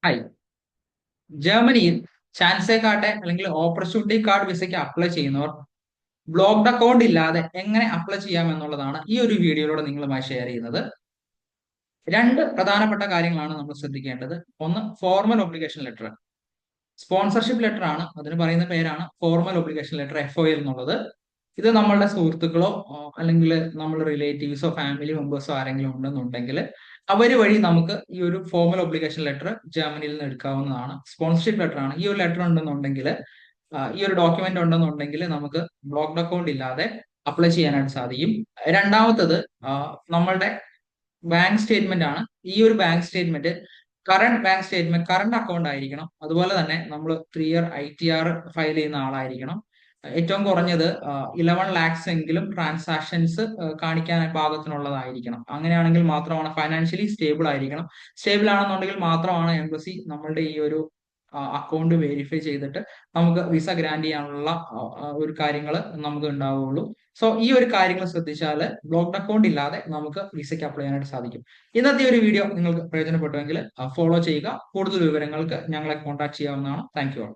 Hi. ജർമ്മനിയിൽ ചാൻസേ card അല്ലെങ്കിൽ opportunity card വിസയ്ക്ക് അപ്ലൈ ചെയ്യുന്നവർ ബ്ലോക്ക്ഡ് അക്കൗണ്ട് ഇല്ലാതെ എങ്ങനെ അപ്ലൈ ചെയ്യാം എന്നുള്ളതാണ് ഈ ഒരു വീഡിയോയിലൂടെ നിങ്ങളുമായി ഷെയർ ചെയ്യുന്നത്. രണ്ട് പ്രധാനപ്പെട്ട കാര്യങ്ങളാണ് നമ്മൾ ശ്രദ്ധിക്കേണ്ടത്. ഒന്ന്, formal obligation letter. Sponsorship letter ആണ്, അതിന് പറയുന്ന പേരാണ് ഫോർമൽ ഒബ്ലിഗേഷൻ ലെറ്റർ, FOL എന്നുള്ളത്. ഇത് നമ്മളുടെ സുഹൃത്തുക്കളോ അല്ലെങ്കിൽ നമ്മൾ റിലേറ്റീവ്സോ ഫാമിലി മെമ്പേഴ്സോ ആരെങ്കിലും ഉണ്ടെന്നുണ്ടെങ്കിൽ അവര് വഴി നമുക്ക് ഈ ഒരു ഫോർമൽ ഒബ്ലിഗേഷൻ ലെറ്റർ ജർമ്മനിയിൽ നിന്ന് എടുക്കാവുന്നതാണ്. സ്പോൺസർഷിപ്പ് ലെറ്റർ ആണ്. ഈ ഒരു ലെറ്റർ ഉണ്ടെന്നുണ്ടെങ്കിൽ, ഈ ഒരു ഡോക്യുമെന്റ് ഉണ്ടെന്നുണ്ടെങ്കിൽ നമുക്ക് ബ്ലോക്ക്ഡ് അക്കൗണ്ട് ഇല്ലാതെ അപ്ലൈ ചെയ്യാനായിട്ട് സാധിക്കും. രണ്ടാമത്തത്, നമ്മളുടെ ബാങ്ക് സ്റ്റേറ്റ്മെന്റ് ആണ്. ഈ ഒരു bank statement current bank statement, current account ആയിരിക്കണം. അതുപോലെ തന്നെ നമ്മൾ 3 ഇയർ ITR ഫയൽ ചെയ്യുന്ന ആളായിരിക്കണം. ഏറ്റവും കുറഞ്ഞത് 11 ലാക്സ് എങ്കിലും ട്രാൻസാക്ഷൻസ് കാണിക്കാൻ പാകത്തിനുള്ളതായിരിക്കണം. അങ്ങനെയാണെങ്കിൽ മാത്രമാണ്, ഫൈനാൻഷ്യലി സ്റ്റേബിൾ ആയിരിക്കണം. സ്റ്റേബിൾ ആണെന്നുണ്ടെങ്കിൽ മാത്രമാണ് എംബസി നമ്മളുടെ ഈ ഒരു അക്കൗണ്ട് വെരിഫൈ ചെയ്തിട്ട് നമുക്ക് വിസ ഗ്രാന്റ് ചെയ്യാനുള്ള ഒരു കാര്യങ്ങൾ നമുക്ക് ഉണ്ടാവുകയുള്ളൂ. സോ ഈ ഒരു കാര്യങ്ങൾ ശ്രദ്ധിച്ചാൽ ബ്ലോക്ക്ഡ് അക്കൗണ്ട് ഇല്ലാതെ നമുക്ക് വിസയ്ക്ക് അപ്ലൈ ചെയ്യാനായിട്ട് സാധിക്കും. ഇന്നത്തെ ഒരു വീഡിയോ നിങ്ങൾക്ക് പ്രയോജനപ്പെട്ടുവെങ്കിൽ ഫോളോ ചെയ്യുക. കൂടുതൽ വിവരങ്ങൾക്ക് ഞങ്ങളെ കോൺടാക്ട് ചെയ്യാവുന്നതാണ്. Thank you.